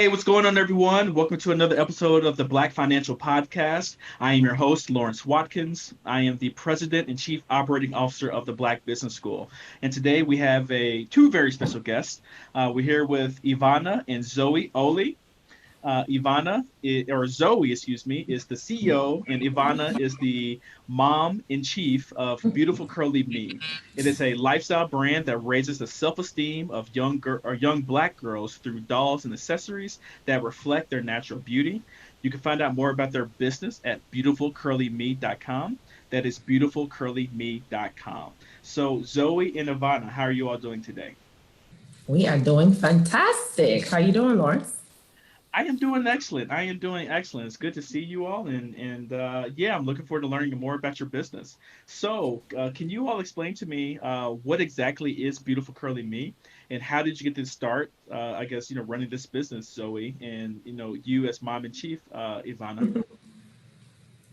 Hey, what's going on, everyone? Welcome to another episode of the Black Financial Podcast. I am your host, Lawrence Watkins. I am the President and Chief Operating Officer of the Black Business School. And today we have two very special guests. We're here with Ivana and Zoe Oli. Or Zoe, excuse me, is the CEO, and Ivana is the mom in chief of Beautiful Curly Me. It is a lifestyle brand that raises the self-esteem of young Black girls through dolls and accessories that reflect their natural beauty. You can find out more about their business at beautifulcurlyme.com. That is beautifulcurlyme.com. So, Zoe and Ivana, how are you all doing today? We are doing fantastic. How you doing, Lawrence? I am doing excellent. I am doing excellent. It's good to see you all, and yeah, I'm looking forward to learning more about your business. So, can you all explain to me what exactly is Beautiful Curly Me, and how did you get this start? I guess running this business, Zoe, and you as mom in chief, Ivana.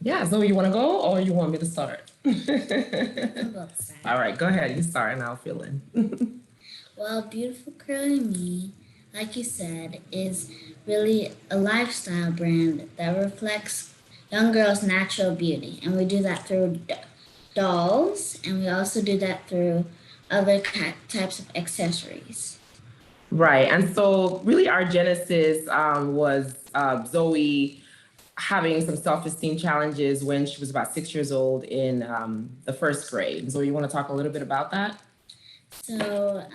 Yeah, so you want to go or you want me to start? I'll both start. All right, go ahead. You start and I'll fill in. Well, Beautiful Curly Me, like you said, is really a lifestyle brand that reflects young girls' natural beauty. And we do that through dolls, and we also do that through other types of accessories. Right. And so, really, our genesis was Zoe having some self esteem challenges when she was about 6 years old in the first grade. So, you want to talk a little bit about that? So,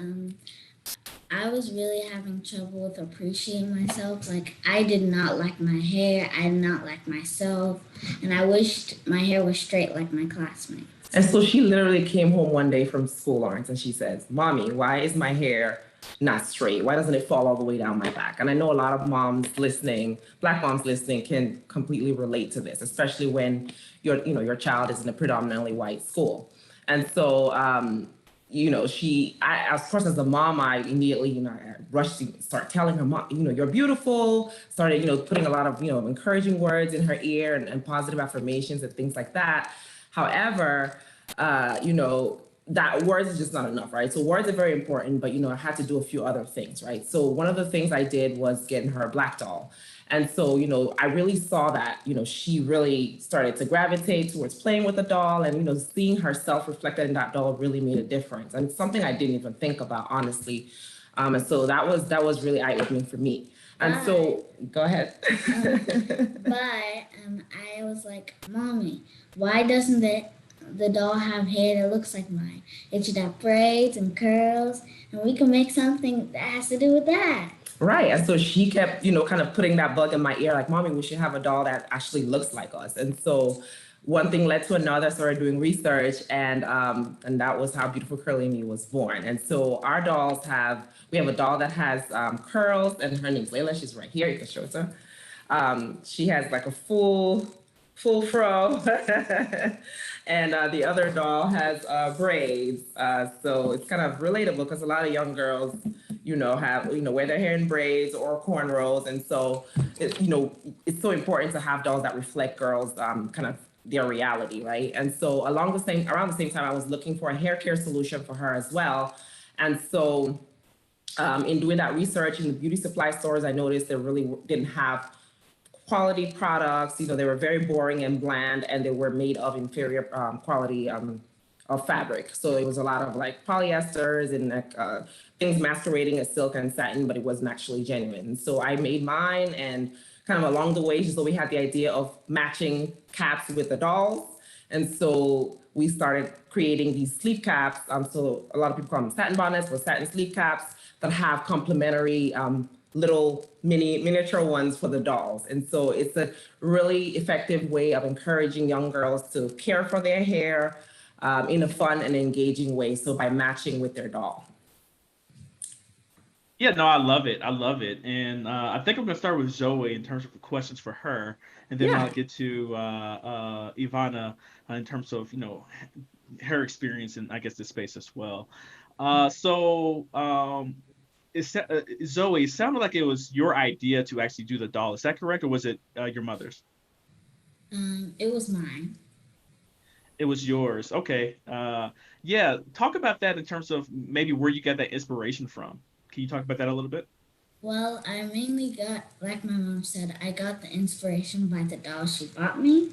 I was really having trouble with appreciating myself. Like, I did not like my hair, I did not like myself, and I wished my hair was straight like my classmates. And so she literally came home one day from school, Lawrence, and she says, Mommy, why is my hair not straight? Why doesn't it fall all the way down my back? And I know a lot of moms listening, Black moms listening, can completely relate to this, especially when your child is in a predominantly white school. And so, of course, as a mom, I immediately, I rushed to start telling her, Mom, you're beautiful, started, putting a lot of, encouraging words in her ear and positive affirmations and things like that. However, that words is just not enough, right? So words are very important, but I had to do a few other things, right? So one of the things I did was getting her a black doll. And so, I really saw that, she really started to gravitate towards playing with the doll and, seeing herself reflected in that doll really made a difference. And it's something I didn't even think about, honestly. And so that was really eye-opening for me. And But, so, go ahead. but I was like, Mommy, why doesn't the doll have hair that looks like mine? It should have braids and curls, and we can make something that has to do with that. Right. And so she kept, kind of putting that bug in my ear, like, Mommy, we should have a doll that actually looks like us. And so one thing led to another, started doing research, and that was how Beautiful Curly Me was born. And so our we have a doll that has curls, and her name's Layla. She's right here. You can show it to her. She has like a full fro, and the other doll has braids. So it's kind of relatable because a lot of young girls, have wear their hair in braids or cornrows, and so it's so important to have dolls that reflect girls kind of their reality, right? And so around the same time, I was looking for a hair care solution for her as well, and so in doing that research in the beauty supply stores, I noticed they really didn't have quality products. They were very boring and bland, and they were made of inferior quality of fabric. So it was a lot of like polyesters and like things masquerading as silk and satin, but it wasn't actually genuine. So I made mine, and kind of along the way, so we had the idea of matching caps with the dolls. And so we started creating these sleep caps. So a lot of people call them satin bonnets or satin sleep caps that have complementary little miniature ones for the dolls. And so it's a really effective way of encouraging young girls to care for their hair in a fun and engaging way. So by matching with their doll. Yeah, no, I love it. I love it, and I think I'm gonna start with Zoe in terms of questions for her, and then Yeah. I'll get to Ivana in terms of her experience in, I guess, this space as well. Zoe, it sounded like it was your idea to actually do the doll. Is that correct, or was it your mother's? It was mine. It was yours. Okay. Yeah. Talk about that in terms of maybe where you got that inspiration from. Can you talk about that a little bit? Well, I mainly got, like my mom said, I got the inspiration by the doll she bought me.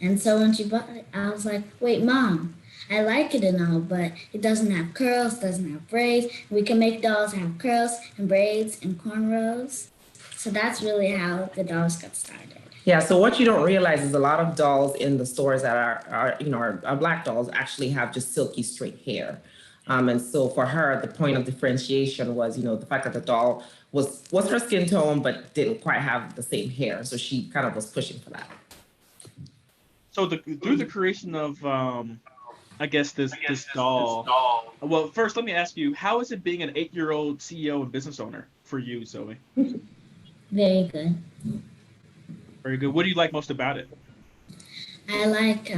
And so when she bought it, I was like, wait, mom, I like it and all, but it doesn't have curls, doesn't have braids. We can make dolls have curls and braids and cornrows. So that's really how the dolls got started. Yeah, so what you don't realize is a lot of dolls in the stores that are are black dolls actually have just silky straight hair. And so for her, the point of differentiation was, the fact that the doll was her skin tone, but didn't quite have the same hair. So she kind of was pushing for that. So through the creation of I guess this doll. Well, first let me ask you, how is it being an 8-year-old CEO and business owner for you, Zoe? Very good. Very good. What do you like most about it? I like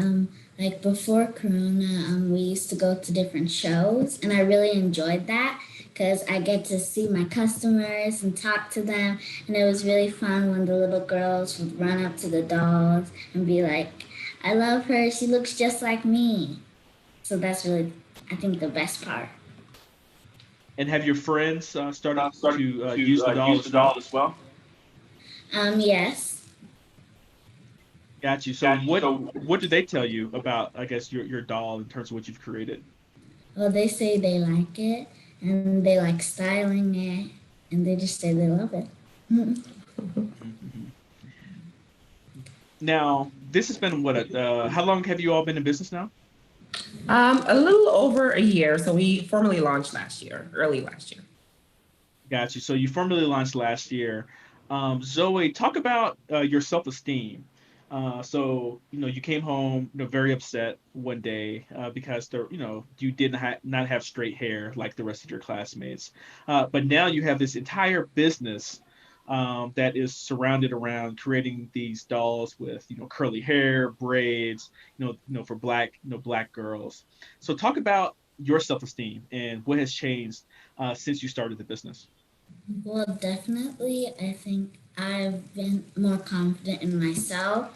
before Corona, we used to go to different shows, and I really enjoyed that because I get to see my customers and talk to them, and it was really fun when the little girls would run up to the dolls and be like, "I love her. She looks just like me." So that's really, I think, the best part. And have your friends started to use the doll as well? Yes. Got you. So what did they tell you about, I guess, your doll in terms of what you've created? Well, they say they like it, and they like styling it, and they just say they love it. Mhm. Now, this has been what? How long have you all been in business now? A little over a year. So we formally launched last year, early last year. Got you. So you formally launched last year. Zoe, talk about your self-esteem. So you came home, very upset one day because you did not have straight hair like the rest of your classmates. But now you have this entire business that is surrounded around creating these dolls with curly hair, braids, for black girls. So talk about your self-esteem and what has changed since you started the business. Well, definitely, I think I've been more confident in myself.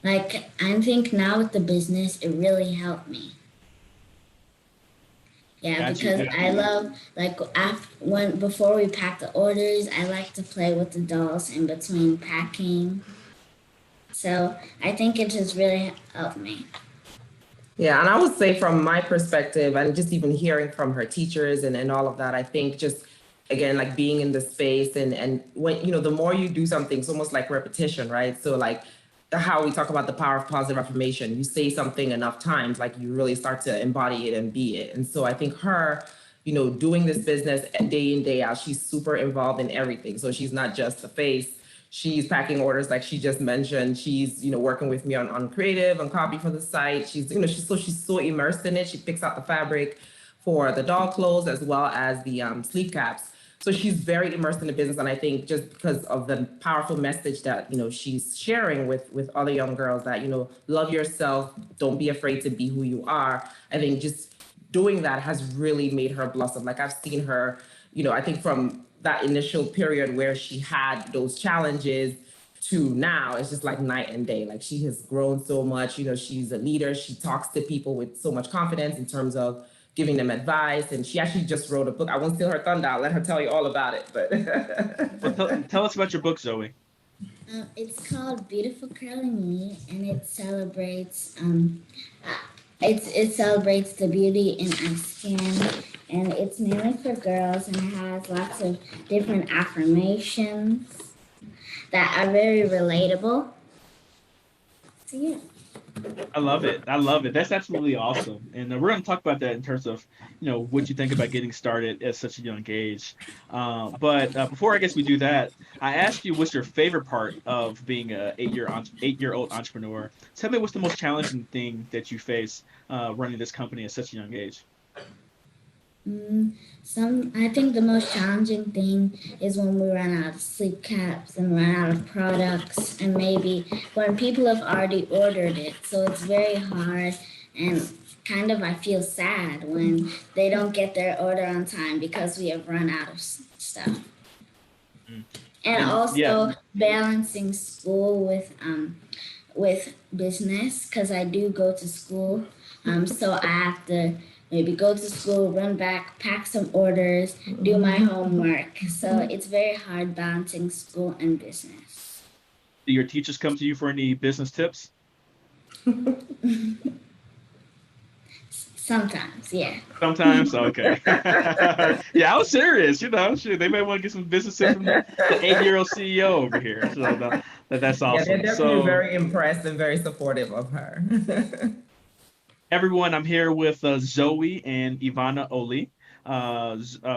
Like, I think now with the business, it really helped me. Yeah, Got you. because I love, like, after, when before we pack the orders, I like to play with the dolls in between packing. So I think it has really helped me. Yeah, and I would say from my perspective, and just even hearing from her teachers and all of that, I think just again like being in the space and when the more you do something, it's almost like repetition, right? So like how we talk about the power of positive affirmation, you say something enough times, like you really start to embody it and be it. And so I think her, doing this business day in day out, she's super involved in everything. So she's not just the face, she's packing orders like she just mentioned. She's working with me on creative, on copy for the site. She's so immersed in it. She picks out the fabric for the doll clothes as well as the sleeve caps. So she's very immersed in the business, and I think just because of the powerful message that she's sharing with other young girls, that love yourself, don't be afraid to be who you are. I think just doing that has really made her blossom. Like I've seen her, I think from that initial period where she had those challenges to now, it's just like night and day. Like she has grown so much. She's a leader. She talks to people with so much confidence in terms of giving them advice. And she actually just wrote a book. I won't steal her thunder. I'll let her tell you all about it. Well, But tell us about your book, Zoe. It's called Beautiful Curly Me, and it celebrates the beauty in our skin, and it's mainly for girls, and it has lots of different affirmations that are very relatable. So yeah. I love it. I love it. That's absolutely awesome. And we're going to talk about that in terms of, what you think about getting started at such a young age. But before I guess we do that, I asked you what's your favorite part of being a 8-year old entrepreneur. Tell me what's the most challenging thing that you face running this company at such a young age. Mm, I think the most challenging thing is when we run out of sleep caps and run out of products, and maybe when people have already ordered it. So it's very hard, and kind of I feel sad when they don't get their order on time because we have run out of stuff. Mm. And And yeah, also balancing school with business because I do go to school, so I have to maybe go to school, run back, pack some orders, do my homework. So it's very hard balancing school and business. Do your teachers come to you for any business tips? Sometimes, yeah. Sometimes, okay. Yeah, I was serious. Sure, they may want to get some business tips from the 8-year-old CEO over here. So that's Yeah, they're awesome. definitely So very impressed and very supportive of her. everyone, I'm here with Zoe and Ivana Oli.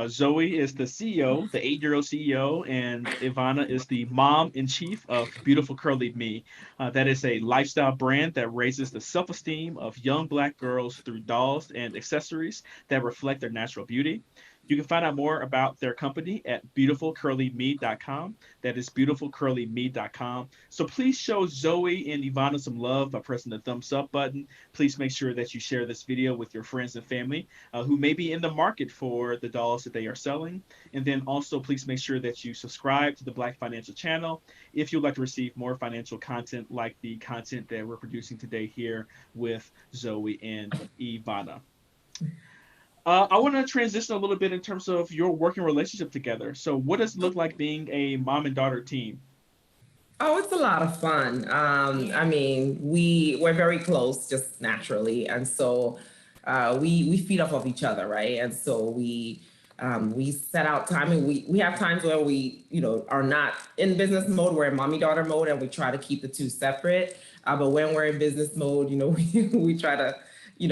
Zoe is the CEO, the 8-year-old CEO, and Ivana is the mom in chief of Beautiful Curly Me. That is a lifestyle brand that raises the self esteem of young Black girls through dolls and accessories that reflect their natural beauty. You can find out more about their company at beautifulcurlyme.com. That is beautifulcurlyme.com. So please show Zoe and Ivana some love by pressing the thumbs up button. Please make sure that you share this video with your friends and family who may be in the market for the dolls that they are selling. And then also, please make sure that you subscribe to the Black Financial channel if you'd like to receive more financial content like the content that we're producing today here with Zoe and Ivana. I want to transition a little bit in terms of your working relationship together. So, what does it look like being a mom and daughter team? Oh, it's a lot of fun. I mean, we're very close just naturally, and so we feed off of each other, right? And so we set out time, and we have times where we are not in business mode. We're in mommy daughter mode, and we try to keep the two separate. But when we're in business mode, we try to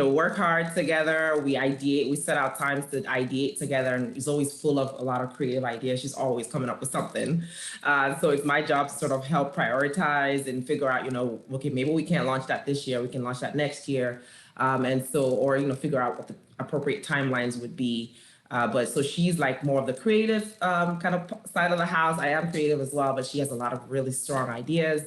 work hard together. We ideate, we set out times to ideate together, and it's always full of a lot of creative ideas. She's always coming up with something. So it's my job to sort of help prioritize and figure out, okay, maybe we can't launch that this year. We can launch that next year. And so, or, figure out what the appropriate timelines would be. But so she's like more of the creative kind of side of the house. I am creative as well, but she has a lot of really strong ideas.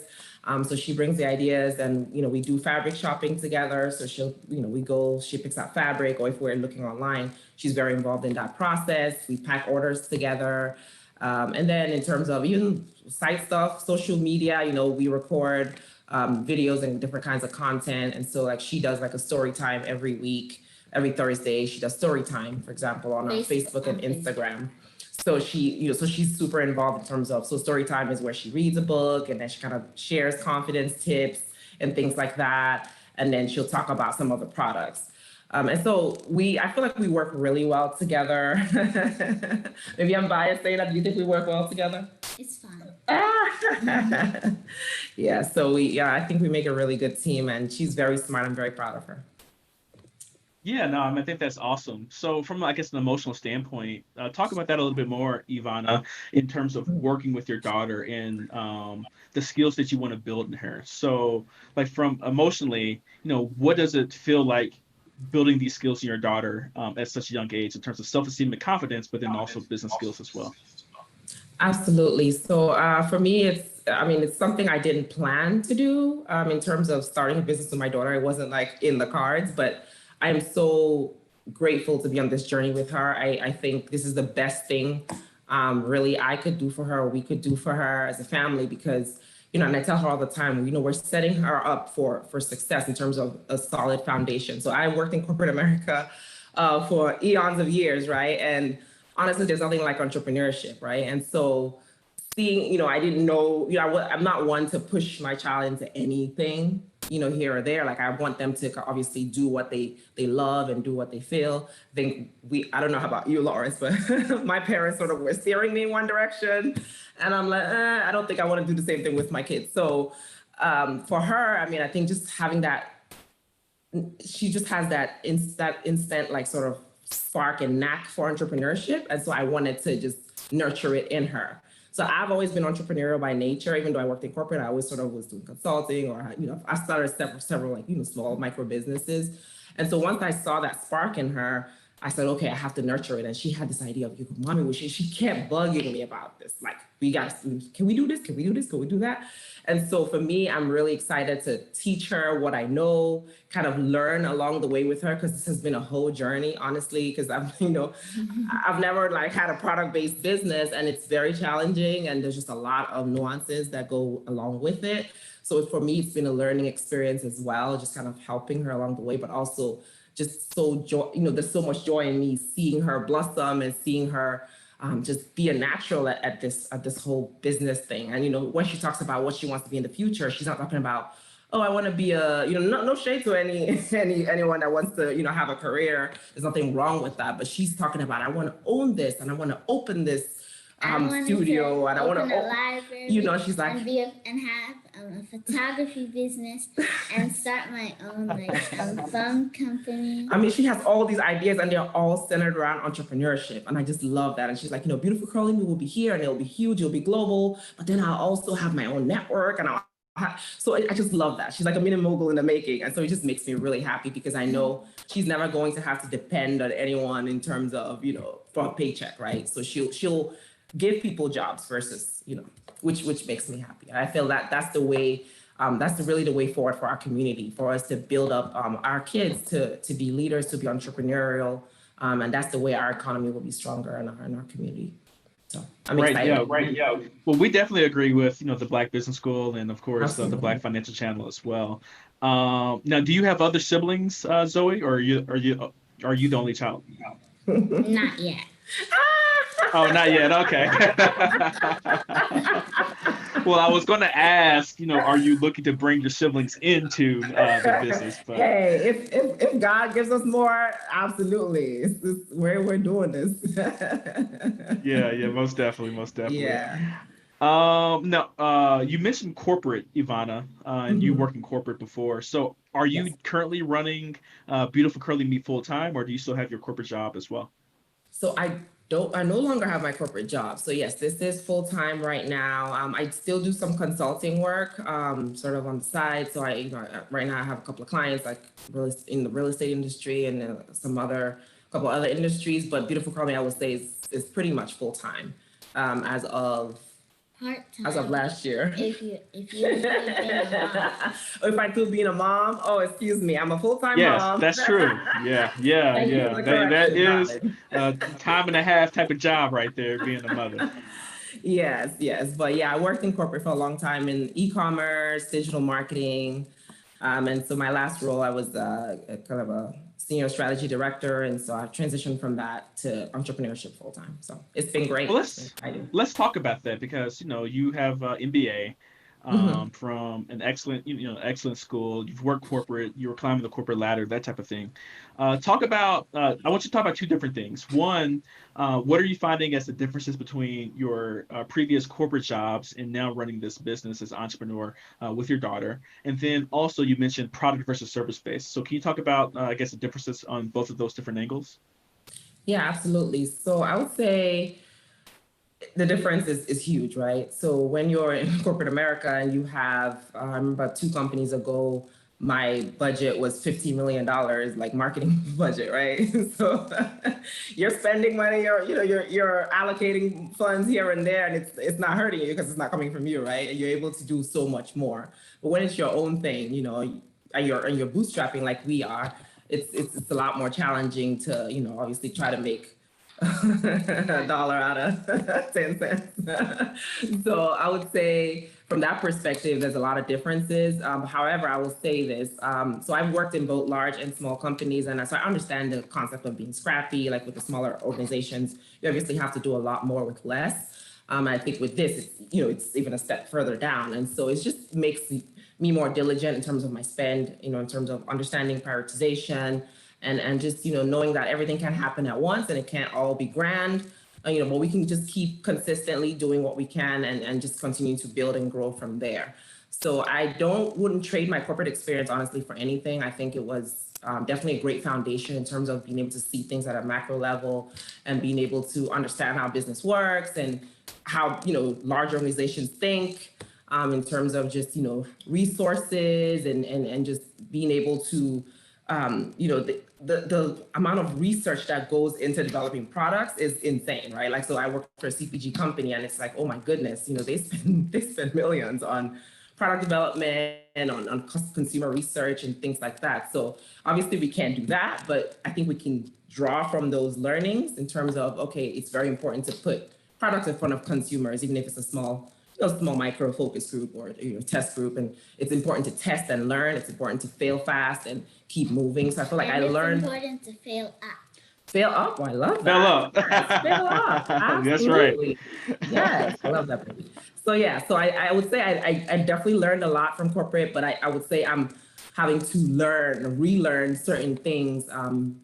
So she brings the ideas, and we do fabric shopping together. So she'll, we go, she picks out fabric, or if we're looking online, she's very involved in that process. We pack orders together. And then in terms of even site stuff, social media, we record videos and different kinds of content. And so like she does like a story time every week, every Thursday. She does story time, for example, on our Facebook and Instagram. So so she's super involved in terms of, so story time is where she reads a book, and then she kind of shares confidence tips and things like that. And then she'll talk about some of the products. And so I feel like we work really well together. Maybe I'm biased saying that. Do you think we work well together? It's fun. Yeah, so I think we make a really good team, and she's very smart. I'm very proud of her. Yeah, no, I mean, I think that's awesome. So, from I guess an emotional standpoint, talk about that a little bit more, Ivana, in terms of working with your daughter and the skills that you want to build in her. So, like from emotionally, what does it feel like building these skills in your daughter at such a young age in terms of self-esteem and confidence, but then also business skills as well? Absolutely. So for me, it's something I didn't plan to do in terms of starting a business with my daughter. It wasn't like in the cards, but I'm so grateful to be on this journey with her. I think this is the best thing really I could do for her, or we could do for her as a family, because, and I tell her all the time, we're setting her up for success in terms of a solid foundation. So I worked in corporate America for eons of years, right? And honestly, there's nothing like entrepreneurship, right? And so seeing, I didn't know, I'm not one to push my child into anything, here or there. Like I want them to obviously do what they love and do what they feel. I think I don't know about you, Lawrence, but my parents sort of were steering me in one direction, and I'm like, I don't think I want to do the same thing with my kids. So for her, I mean, I think just having that, she just has that instant like sort of spark and knack for entrepreneurship, and so I wanted to just nurture it in her. So I've always been entrepreneurial by nature. Even though I worked in corporate, I always sort of was doing consulting, or I started several like small micro businesses. And so once I saw that spark in her, I said, okay, I have to nurture it. And she had this idea of, mommy, she kept bugging me about this. Like, can we do this? Can we do this? Can we do that? And so for me, I'm really excited to teach her what I know, kind of learn along the way with her, because this has been a whole journey, honestly, because I've never like had a product-based business, and it's very challenging, and there's just a lot of nuances that go along with it. So for me, it's been a learning experience as well, just kind of helping her along the way, but also just so joy, there's so much joy in me seeing her blossom and seeing her just be a natural at this whole business thing. And when she talks about what she wants to be in the future, she's not talking about, oh, I want to be a, no shade to anyone that wants to, have a career. There's nothing wrong with that. But she's talking about, I want to own this and I want to open this I wanted studio to and I want open to, a library she's like, and have a photography business and start my own phone company. I mean, she has all these ideas and they're all centered around entrepreneurship. And I just love that. And she's like, Beautiful Curly Me will be here and it'll be huge, it'll be global. But then I'll also have my own network and so I just love that. She's like a mini mogul in the making. And so it just makes me really happy because I know she's never going to have to depend on anyone in terms of, for a paycheck, right? So she'll give people jobs versus, which makes me happy. And I feel that that's the way, really the way forward for our community, for us to build up our kids to be leaders, to be entrepreneurial. And that's the way our economy will be stronger in our community. So I'm excited. Yeah, right. Yeah. Well, we definitely agree with, the Black Business School and of course the Black Financial Channel as well. Now, do you have other siblings, Zoe, or are you the only child? Not yet. Oh, not yet. Okay. Well, I was going to ask, are you looking to bring your siblings into the business? But hey, if God gives us more, absolutely, it's where we're doing this. yeah, most definitely, Yeah. No, you mentioned corporate, Ivana, and you worked in corporate before. So, are Yes. you currently running Beautiful Curly Me full time, or do you still have your corporate job as well? So I no longer have my corporate job. So yes, this is full time right now. I still do some consulting work, sort of on the side. So right now I have a couple of clients like in the real estate industry and couple other industries. But Beautiful Curly, I would say, is pretty much full time, as of Part-time. as of last year. If you include being a mom. If I include being a mom, oh, excuse me, I'm a full-time Yes, mom. that's true. Yeah, Thank you for the That correction, is Robin. a time and a half type of job right there, being a mother. Yes. But yeah, I worked in corporate for a long time in e-commerce, digital marketing. And so my last role, I was kind of a senior strategy director. And so I've transitioned from that to entrepreneurship full time. So it's been great. Well, It's been exciting. let's talk about that because you have MBA Mhm. from an excellent excellent school. You've worked corporate. You were climbing the corporate ladder, that type of thing. Talk about. I want you to talk about two different things. One, what are you finding as the differences between your previous corporate jobs and now running this business as an entrepreneur with your daughter? And then also you mentioned product versus service based. So can you talk about I guess the differences on both of those different angles? Yeah, absolutely. So I would say the difference is huge, right? So when you're in corporate America and you have, I remember 2 companies ago, my budget was $15 million, like marketing budget, right? So you're spending money, you're allocating funds here and there, and it's not hurting you because it's not coming from you, right? And you're able to do so much more. But when it's your own thing, and you're bootstrapping like we are, it's a lot more challenging to, obviously try to make a dollar out of 10 cents. So I would say from that perspective, there's a lot of differences. However, I will say this. So I've worked in both large and small companies, and so I understand the concept of being scrappy. Like with the smaller organizations, you obviously have to do a lot more with less. I think with this, it's even a step further down. And so it just makes me more diligent in terms of my spend, in terms of understanding prioritization, and just knowing that everything can happen at once and it can't all be grand, but we can just keep consistently doing what we can and just continue to build and grow from there. So I wouldn't trade my corporate experience honestly for anything. I think it was definitely a great foundation in terms of being able to see things at a macro level and being able to understand how business works and how large organizations think, in terms of just resources and just being able to the amount of research that goes into developing products is insane, right? Like, so I work for a CPG company, and it's like, oh my goodness, they spend millions on product development and on consumer research and things like that. So obviously we can't do that, but I think we can draw from those learnings in terms of, okay, it's very important to put products in front of consumers, even if it's a small small micro focus group or test group, and it's important to test and learn. It's important to fail fast and keep moving. So I feel like I And it's learned important to fail up. fail up. Oh, I love Bell that. up. Yes, fail up. That's right. Absolutely. Yes, I love that. Baby. So yeah, so I would say I definitely learned a lot from corporate, but I would say I'm having to learn, relearn certain things,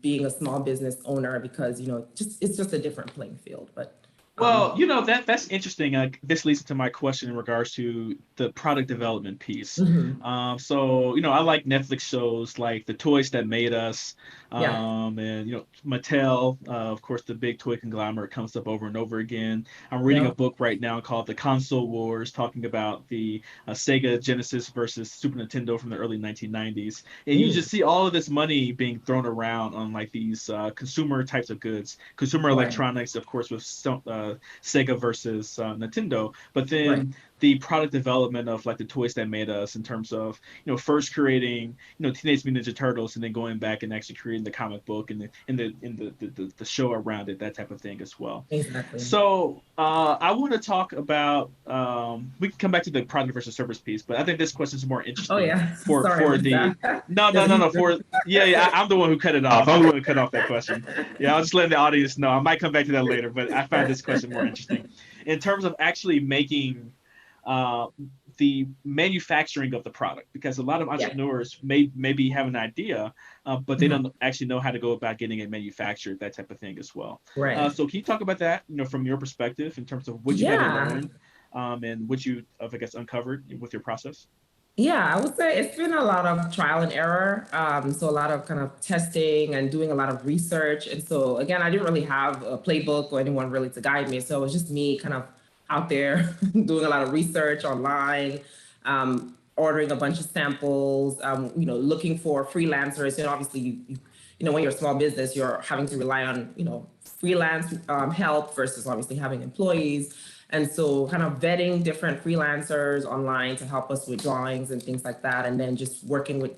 being a small business owner because just it's just a different playing field. But Well, um, that's interesting. This leads to my question in regards to the product development piece. mhm. So I like Netflix shows like The Toys That Made Us, Yeah, and Mattel. Of course, the big toy conglomerate comes up over and over again. I'm reading a yeah, book right now called The Console Wars, talking about the Sega Genesis versus Super Nintendo from the early 1990s, and you mm, just see all of this money being thrown around on like these consumer types of goods, consumer right, electronics, of course, with Sega versus Nintendo, but right, then the product development of like the toys that made us in terms of first creating Teenage Mutant Ninja Turtles and then going back and actually creating the comic book and the show around it, that type of thing as well. exactly. So I want to talk about we can come back to the product versus service piece, but I think this question is more Oh interesting yeah, for sorry, I for missed the that. no no There's a no huge no for yeah, I'm the one who cut it off. I'm the one who cut off that question. Yeah, I'll just let the audience know. I might come back to that later, but I found this question more interesting in terms of actually making uh, the manufacturing of the product, because a lot of yeah. entrepreneurs may maybe have an idea, but they Mhm. don't actually know how to go about getting it manufactured, that type of thing as well. Right. So can you talk about that, from your perspective in terms of what you had to Yeah. learn, and what you, I guess, uncovered with your process? Yeah, I would say it's been a lot of trial and error. So a lot of kind of testing and doing a lot of research. And so again, I didn't really have a playbook or anyone really to guide me. So it was just me kind of out there doing a lot of research online, ordering a bunch of samples, looking for freelancers. Obviously when you're a small business, you're having to rely on, freelance help versus obviously having employees. And so kind of vetting different freelancers online to help us with drawings and things like that. And then just working with,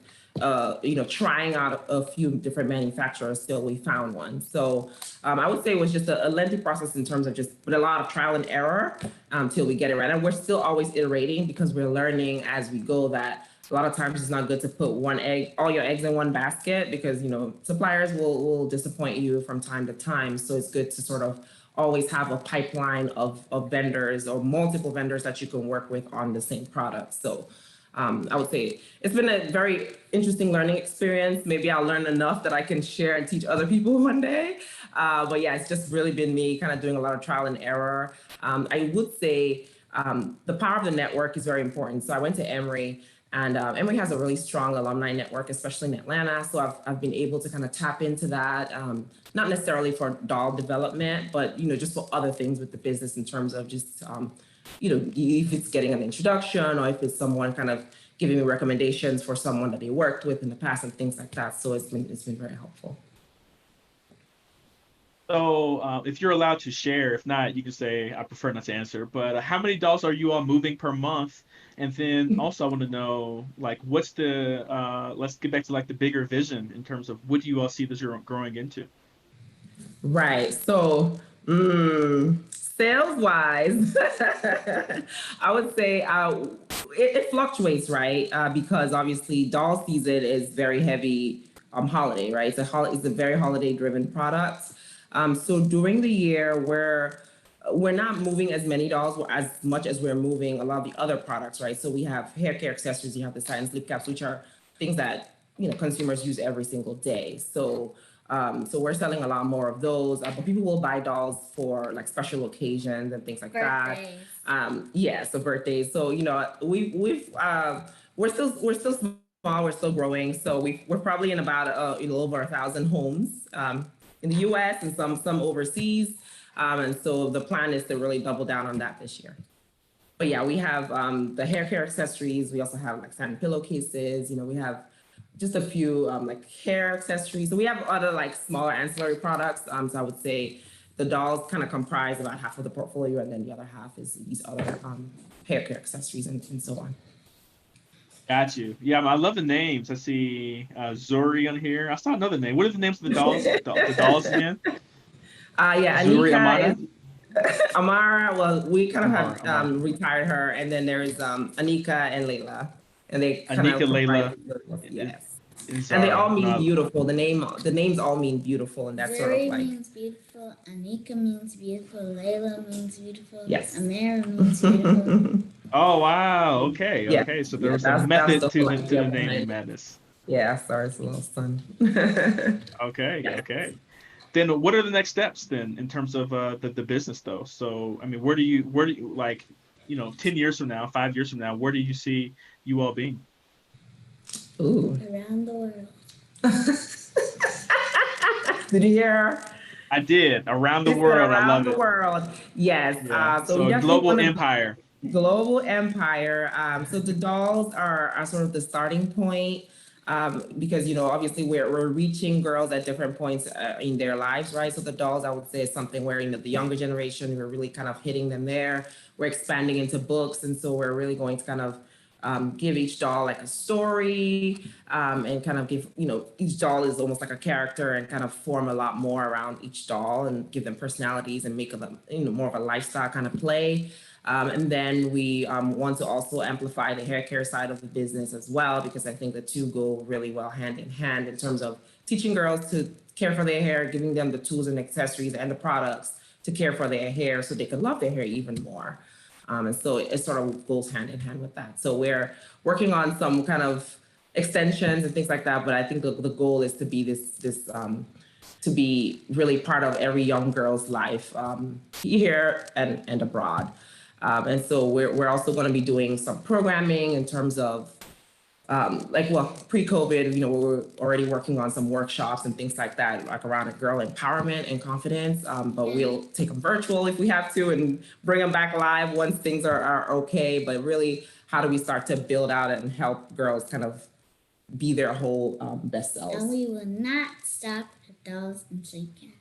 trying out a few different manufacturers till we found one. So I would say it was just a lengthy process in terms of just with a lot of trial and error till we get it right. And we're still always iterating because we're learning as we go that a lot of times it's not good to put all your eggs in one basket because suppliers will disappoint you from time to time. So it's good to sort of always have a pipeline of vendors or multiple vendors that you can work with on the same product. So I would say it's been a very interesting learning experience. Maybe I'll learn enough that I can share and teach other people one day. But yeah, it's just really been me kind of doing a lot of trial and error. I would say the power of the network is very important. So I went to Emory, and Emory has a really strong alumni network, especially in Atlanta. So I've been able to kind of tap into that, not necessarily for doll development, but just for other things with the business in terms of just if it's getting an introduction or if it's someone kind of giving me recommendations for someone that they worked with in the past and things like that. So it's been very helpful. So, if you're allowed to share, if not, you can say I prefer not to answer. But how many dolls are you all moving per month? And then also, I want to know like what's the let's get back to like the bigger vision in terms of what do you all see this you're growing into? Right. So, sales wise, I would say it fluctuates, right? Because obviously, doll season is very heavy holiday, right? It's a very holiday driven product. So during the year, we're not moving as many dolls as much as we're moving a lot of the other products, right? So we have hair care accessories, you have the science lip caps, which are things that consumers use every single day. So we're selling a lot more of those. But people will buy dolls for like special occasions and things like that. Birthdays. Yeah, so birthdays. So we're still small. We're still growing. So we're probably in about over 1,000 homes in the U.S. and some overseas. And so the plan is to really double down on that this year. But yeah, we have the hair care accessories. We also have like satin pillowcases. We have just a few like hair accessories. So we have other like smaller ancillary products. So I would say the dolls kind of comprise about half of the portfolio, and then the other half is these other hair care accessories and so on. Got you. Yeah, I love the names. I see Zuri on here. I saw another name. What are the names of the dolls? The dolls again? Yeah, Zuri Anika Amada. is Amara, well, we kind of Amara, have Amara. retired her, and then there's Anika and Layla, and they kind Anika, of comprise Layla, and yes, and they all Zara. mean No, beautiful. The names all mean beautiful, and that's sort of Zuri like means beautiful. Anika means beautiful. Layla means beautiful. yes. Amara means beautiful. oh wow. Okay, Yeah, okay. So there yeah, was a that's method the to whole the idea naming behind it. madness. Yeah, sorry, it's a little fun. Okay, Yeah. okay. Then what are the next steps then in terms of the business though? So I mean, where do you like 10 years from now, 5 years from now, where do you see you all being? Ooh. Around the world. Did you hear? I did around the She said world. I around love the it. world. Yes. Yeah. So we So a definitely global want to empire. global empire. So the dolls are sort of the starting point because obviously we're reaching girls at different points in their lives, right? So the dolls, I would say, is something where the younger generation, we're really kind of hitting them there. We're expanding into books, and so we're really going to kind of give each doll like a story and kind of give each doll is almost like a character and kind of form a lot more around each doll and give them personalities and make them more of a lifestyle kind of play. And then we want to also amplify the hair care side of the business as well, because I think the two go really well hand in hand in terms of teaching girls to care for their hair, giving them the tools and accessories and the products to care for their hair so they can love their hair even more. And so it sort of goes hand in hand with that. So we're working on some kind of extensions and things like that, but I think the goal is to be this to be really part of every young girl's life here and abroad. And so we're also going to be doing some programming in terms of pre-COVID, we were already working on some workshops and things like that, like around girl empowerment and confidence. But we'll take them virtual if we have to and bring them back live once things are okay. But really, how do we start to build out and help girls kind of be their whole best selves? And we will not stop at dolls and sleeping.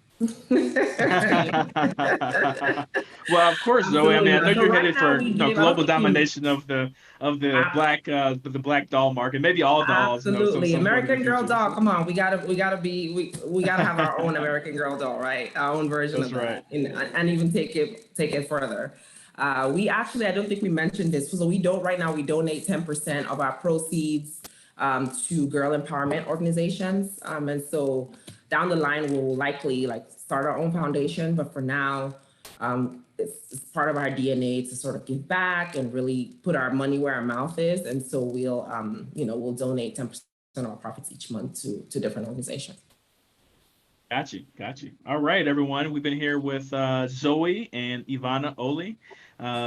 well, of course, Zoe. I Absolutely mean, I know not. So you're right headed now for we give, I don't global think you, domination of the uh, black doll market. Maybe all dolls, absolutely. some point in the American Girl future. doll. So Come on, we gotta have our own American Girl doll, right? Our own version that's of right. that, and even take it further. We actually, I don't think we mentioned this. So we don't right now. We donate 10% of our proceeds to girl empowerment organizations, and so down the line we'll likely like start our own foundation. But for now, it's part of our DNA to sort of give back and really put our money where our mouth is. And so we'll donate 10% of our profits each month to different organizations. Got you. All right, everyone. We've been here with Zoe and Ivana Oli.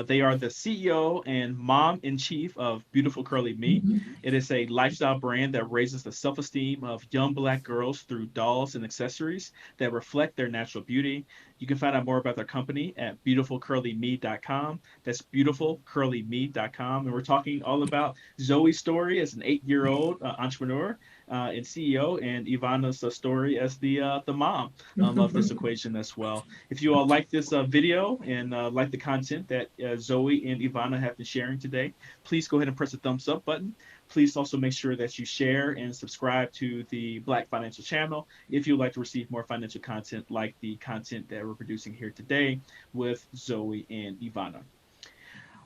They are the CEO and mom in chief of Beautiful Curly Me. It is a lifestyle brand that raises the self esteem of young black girls through dolls and accessories that reflect their natural beauty. You can find out more about their company at beautifulcurlyme.com. That's beautifulcurlyme.com. And we're talking all about Zoe's story as an 8-year-old entrepreneur and CEO, and Ivana's story as the mom of this equation as well. If you all like this video and like the content that Zoe and Ivana have been sharing today, please go ahead and press the thumbs up button. Please also make sure that you share and subscribe to the Black Financial Channel if you'd like to receive more financial content like the content that we're producing here today with Zoe and Ivana.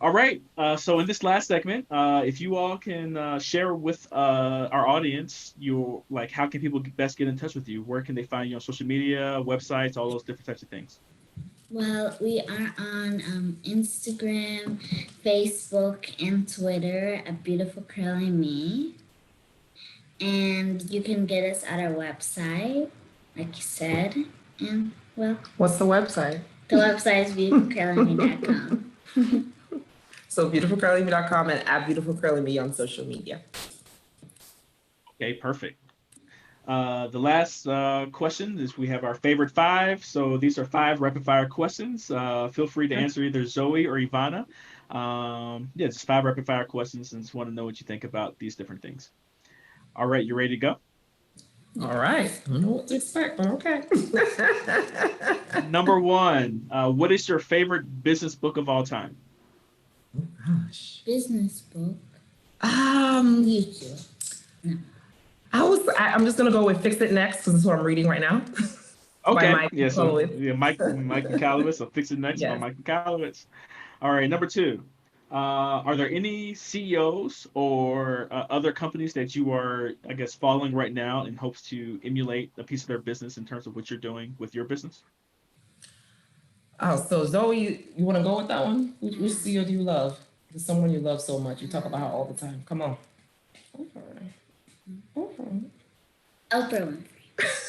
All right. So in this last segment, if you all can share with our audience, your like, how can people best get in touch with you? Where can they find you on social media, websites, all those different types of things? Well, we are on Instagram, Facebook, and Twitter at Beautiful Curly Me. And you can get us at our website, like you said. And, well, What's the website? the website is beautifulcurlyme.com. So beautifulcurlyme.com and at beautifulcurlyme on social media. Okay, perfect. The last question is we have our favorite five. So these are five rapid fire questions. Feel free to answer either Zoe or Ivana. Yeah, just five rapid fire questions and just want to know what you think about these different things. All right, you ready to go? All right. I don't know what to expect, but okay. Number one, what is your favorite business book of all time? Oh gosh. Business book. YouTube. No. I'm just gonna go with Fix It Next because that's what I'm reading right now. by Okay. Mike Yeah. So Chloe. yeah, Mike Michalowicz. So Fix It Next by Yes. Mike Michalowicz. All right. Number two. Are there any CEOs or other companies that you are, I guess, following right now in hopes to emulate a piece of their business in terms of what you're doing with your business? Oh, so Zoe, you want to go with that one? Which CEO do you love? There's someone you love so much. You talk about her all the time. Come on. Okay. Okay. Oprah Winfrey.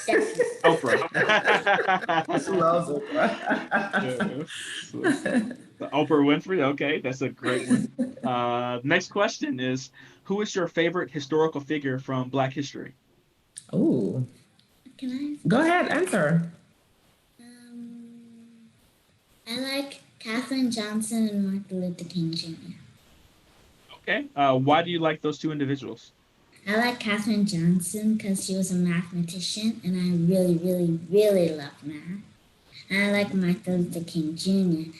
Definitely. Oprah. She loves Oprah. Yeah. So, Oprah Winfrey. Okay, that's a great one. Next question is, who is your favorite historical figure from Black history? Ooh. Can I? Go ahead, answer. Um, I like Katherine Johnson and Martin Luther King Jr. Okay. Why do you like those two individuals? I like Katherine Johnson because she was a mathematician and I really, really, really love math. And I like Martin Luther King Jr.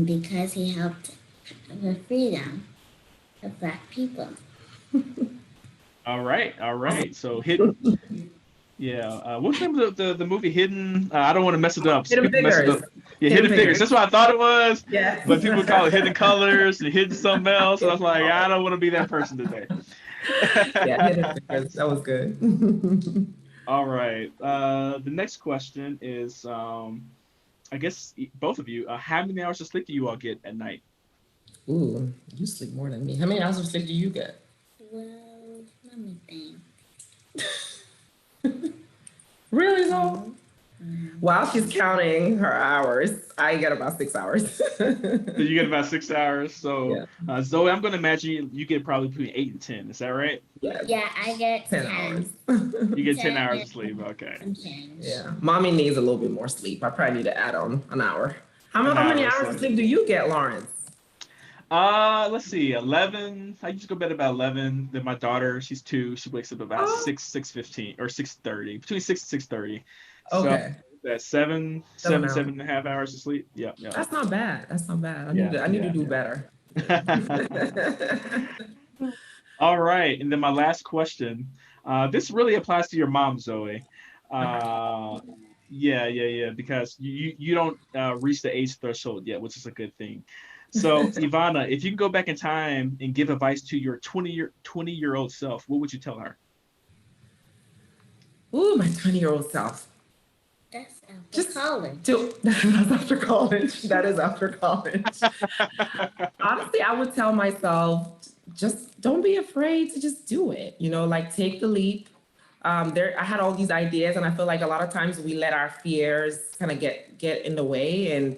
Because he helped the freedom of Black people. All right. All right. So hidden. Yeah. What's the name of the movie Hidden? I don't want to mess it up. So Hidden people mess it figures. up. Yeah, Hidden Hidden Figures. figures. That's what I thought it was. Yes. But people call it Hidden Colors and Hidden something else. And I was like, I don't want to be that person today. Yeah, hidden figures. That was good. All right. The next question is, I guess both of you. How many hours of sleep do you all get at night? Ooh, you sleep more than me. How many hours of sleep do you get? Well, let me think. Really, so? While she's counting her hours, I get about 6 hours. So you get about 6 hours. So Yeah. Zoe, I'm going to imagine you get probably between 8 and 10. Is that right? Yeah. Yeah, I get 10 10. hours. You get 10 hours of 10 sleep. Okay. and change. Yeah. Mommy needs a little bit more sleep. I probably need to add on an hour. An How many hour of hours of sleep. sleep do you get, Lawrence? Let's see, 11. I used to go to bed about 11. Then my daughter, she's 2. She wakes up about Oh, 6:15 or 6:30, between 6 and 6:30. So okay. that's seven, 7 seven, hours. 7.5 hours of sleep. Yep, yep. That's not bad. That's not bad. Yeah, I need to yeah, do yeah. better. All right, and then my last question. This really applies to your mom, Zoe. Okay. Uh, yeah, yeah, yeah, because you don't reach the age threshold yet, which is a good thing. So, Ivana, if you can go back in time and give advice to your 20-year-old self, what would you tell her? Ooh, my 20-year-old self. That's after Just college. to that's after college. That is after college. Honestly, I would tell myself, just don't be afraid to just do it. Like take the leap. I had all these ideas, and I feel like a lot of times we let our fears kind of get in the way. And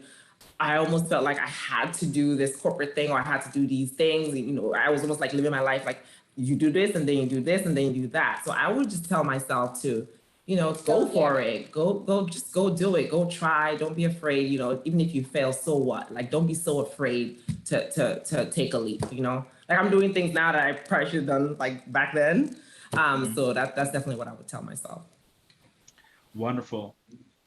I almost felt like I had to do this corporate thing, or I had to do these things. I was almost like living my life like you do this, and then you do this, and then you do that. So I would just tell myself to, Go go get for it. it. Just go do it. Go try. Don't be afraid. Even if you fail, so what? Like, don't be so afraid to take a leap. Like I'm doing things now that I probably should have done like back then. Mhm. So that's definitely what I would tell myself. Wonderful.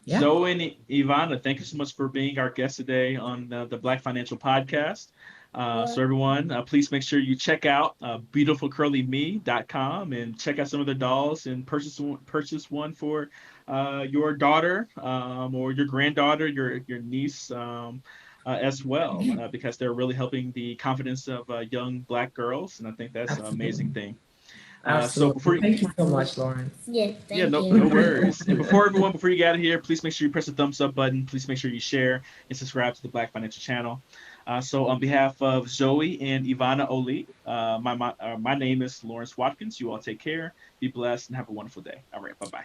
Yeah. Zoe and Ivana, thank you so much for being our guest today on the Black Financial Podcast. So Well, everyone, please make sure you check out beautifulcurlyme.com and check out some of the dolls and purchase one for your daughter or your granddaughter, your niece as well, because they're really helping the confidence of young Black girls, and I think that's an amazing Absolutely. thing. So Absolutely. before Thank you so much, Lawrence. yeah, yeah, thank no you. worries. And before you get out of here, please make sure you press the thumbs up button. Please make sure you share and subscribe to the Black Financial Channel. So on behalf of Zoe and Ivana Oli, my name is Lawrence Watkins. You all take care, be blessed, and have a wonderful day. All right, bye bye.